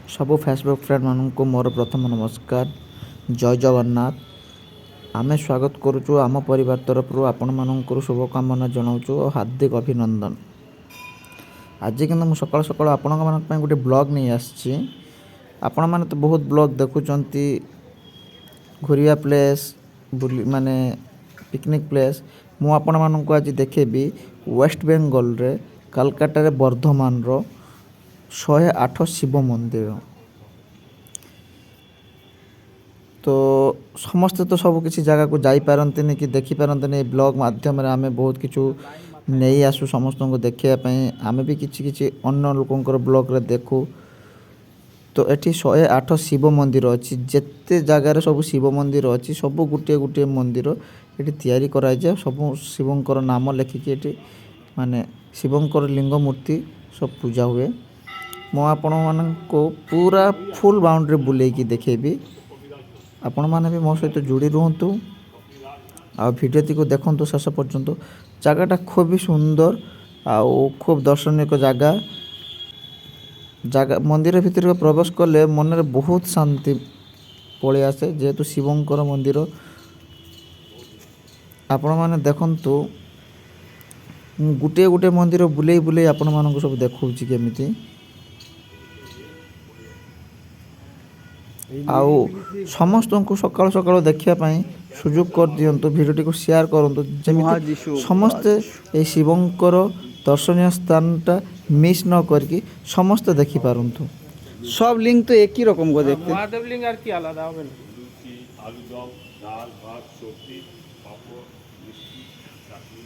सबु Facebook friend मानू मोर प्रथम नमस्कार। जय जगन्नाथ। आमे स्वागत करुचु आम परिवार तरफ आपण मानकर शुभकामना जनाऊँ और हार्दिक अभिनंदन। आज कि सकाल सकाल आपण मानी गोटे ब्लॉग नहीं आसी। आपण मैंने तो बहुत ब्लॉग देखुंट घूरिया प्लेस बुली माने पिकनिक प्लेस। मु आपण मानक आज देखेबी वेस्ट बेंगल रे कलकाता रे वर्धमान रो 108 शिव मंदिर। तो समस्ते तो सब किसी जगह को जाई पारंतनी कि देखि पारंतनी। ब्लॉग माध्यम रे आमे बहुत किछु नहीं आसु समस्त को देखिया पई। आमे भी किछि किछि अन्य लोकंकर ब्लॉग रे देखु। तो एठी 108 शिव मंदिर अछि। जेते जगह रे सब शिव मंदिर अछि सब गुटे गुटे मंदिर एठी तयारी कराय जे सब शिवंकर नाम लेखिकि एठी माने शिवंकर लिंग मूर्ति सब पूजा हुए। मो आपण मानको पूरा फुल बाउंड्री बुले की देखेबी। आपण माने भी मो सहित जोड़ी रुहतु आ भिडियो को देखंतु शेष पर्यंत। जगहटा खूब सुंदर आउ खूब दर्शनीय जगह। जगह मंदिर भितर प्रवेश कले मन रे बहुत शांति पलि आसे जेहेतु शिवंकर मंदिर। आपण माने देखंतु गुटे गुटे मंदिर बुले बुले आपण मानको सब देखौछि केमिति। आउ समस्त को सकाल सकाल देखिया पाई सुযোগ कर दियंतु। वीडियो को शेयर करंतु जेमिति समस्त ए शिवंकर दर्शनीय स्थानटा मिस न करके समस्त देखि पारंतु। सब लिंक तो एक ही रकम को देखते हैं। महादेव लिंग আর কি আলাদা হবে না। আলু দম ডাল ভাত সবজি পাঁপড় মিষ্টি চাটনি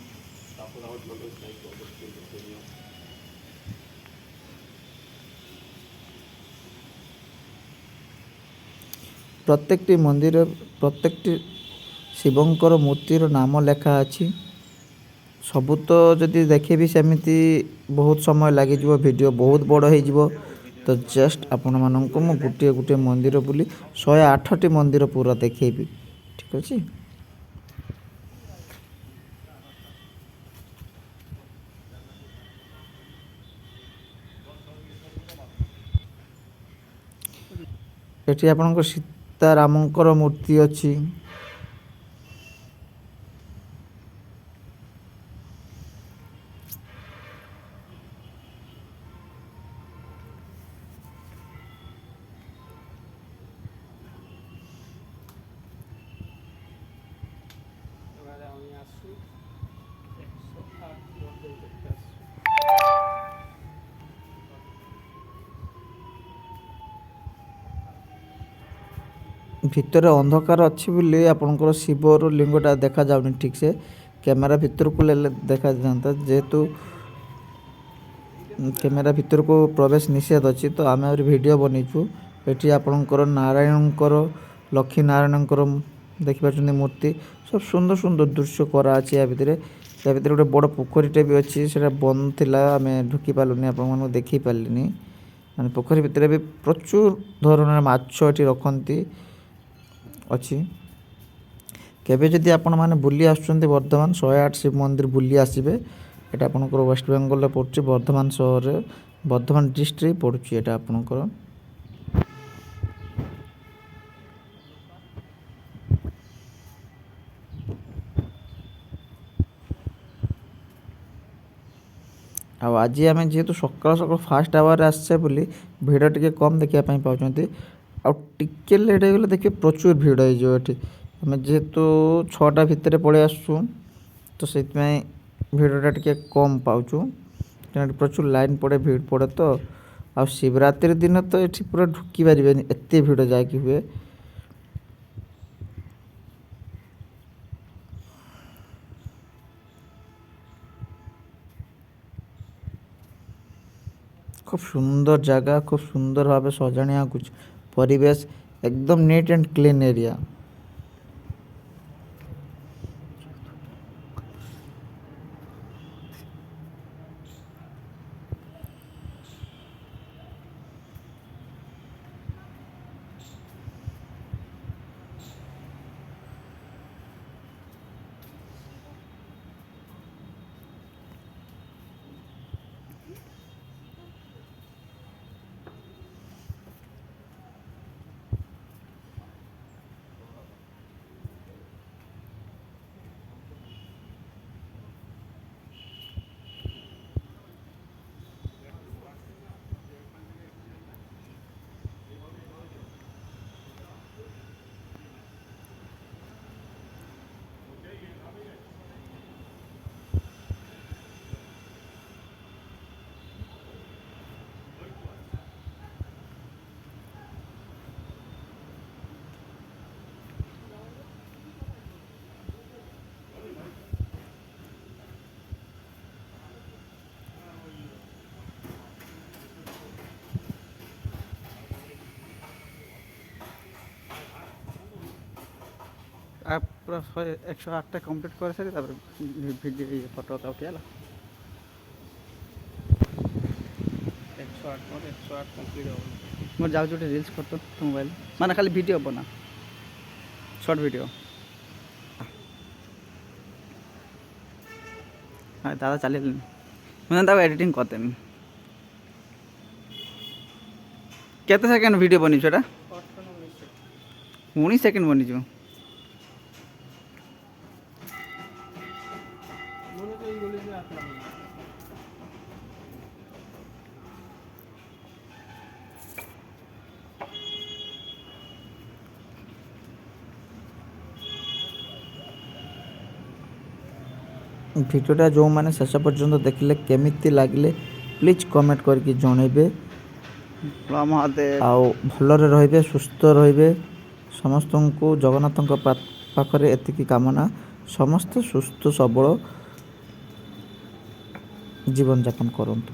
তারপর আমার ছোটো স্ন্যাক্স অবশ্যই। प्रत्येकटी मंदिर प्रत्येकटी शिवंकर मूर्तिर नाम लेखा अछि। सबु तो जदि देखेबी सेमिति बहुत समय लगे जिवो। वीडियो बहुत बड़ हो जिवो। तो जस्ट आपण माननको मु गुटे गुटे मंदिर बुली 108टी मंदिर पूरा देखेबी। ठीक अछि। एठी आपनकर सीतारामंकर मूर्ति अछि। এবারে আমি আসছি 108 মন্দির দেখতে আসছি। भितर अंधकार अच्छी बोली आपनकर शिवर लिंगटा देखा जाउनी ठीक से। कैमरा भितर को ले देखा जाता जेहेतु कैमरा भितर को प्रवेश निषेध अच्छी। तो आम वीडियो बनईचु। ये आपणकर नारायणकर लक्ष्मी नारायणकर देखिए मूर्ति सब सुंदर सुंदर दृश्य कराची। या भितर गोटे बड़ पोखरीटे भी अच्छी से बंद थिला आम ढुकी पार्लुनी। आप देखी पार्ली माने पोखरी भितर भी प्रचुर धरण माछ ये रखती अच्छी। केबे जदि आपण माने बुली आसुचंती वर्धमान 108 शिव मंदिर बुली आसीबे। एटा आपनकर वेस्ट बेंगल रे पड़छि वर्धमान शहर रे वर्धमान डिस्ट्रिक्ट पड़छि एटा आपनकर। आ आज आम जेहेतु सकाल सकाल फास्ट आवर आसे बोली भिड़ टे कम देखा पाँच। आ टिके लेट हो गले देखिए प्रचुर भिड़ हो। आम जेहेतु 6टा भितर पलि आसुँ तो से भिड़टा टे कम पाचु। प्रचुर लाइन पड़े भिड़ पड़े। तो आ शिवरात्रि दिन तो ये पूरा ढुकी पारे एत भिड़ जाकि हुए। खूब सुंदर जगह खूब सुंदर भाव सजाणिया कुछ परिवेश एकदम नीट एंड क्लीन एरिया। ପୁରା 108ଟା କମ୍ପ୍ଲିଟ୍ କରିସାରି ତାପରେ ଭିଡ଼ିଓ ଫଟୋ ଉଠେଇ ହେଲା। 108 ମୋର 108 କମ୍ପ୍ଲିଟ୍ ହେବ। ମୋର ଯାଉଛି ଗୋଟେ ରିଲ୍ସ ଫଟୋ ତୋ ମୋବାଇଲ ମାନେ ଖାଲି ଭିଡ଼ିଓ ବନା ସର୍ଟ ଭିଡ଼ିଓ। ହଁ ଦାଦା ଚାଲିଲେଣି ମୁଁ ତାକୁ ଏଡ଼ିଟିଂ କରିଦେମି। କେତେ ସେକେଣ୍ଡ ଭିଡ଼ିଓ ବନିଛୁ ଏଟା? 19 ସେକେଣ୍ଡ ବନିଛୁ। ମୋର ତ ଏଇଭଳି ବି ଆସିଲା। ଭିଡ଼ିଓଟା ଯେଉଁମାନେ ଶେଷ ପର୍ଯ୍ୟନ୍ତ ଦେଖିଲେ କେମିତି ଲାଗିଲେ ପ୍ଲିଜ୍ କମେଣ୍ଟ କରିକି ଜଣେଇବେ। ମହାଦେବ ଆଉ ଭଲରେ ରହିବେ, ସୁସ୍ଥ ରହିବେ। ସମସ୍ତଙ୍କୁ ଜଗନ୍ନାଥଙ୍କ ପାଖରେ ଏତିକି କାମନା, ସମସ୍ତେ ସୁସ୍ଥ ସବଳ ଜୀବନଯାପନ କରନ୍ତୁ।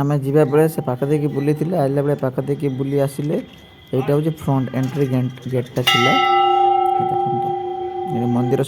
ଆମେ ଯିବା ବେଳେ ସେ ପାଖ ଦେଇକି ବୁଲିଥିଲେ, ଆଇଲା ବେଳେ ପାଖ ଦେଇକି ବୁଲି ଆସିଲେ। ଏଇଟା ହେଉଛି ଫ୍ରଣ୍ଟ ଏଣ୍ଟ୍ରି ଗେଟ୍ଟା ଥିଲା। ଦେଖନ୍ତୁ ମନ୍ଦିର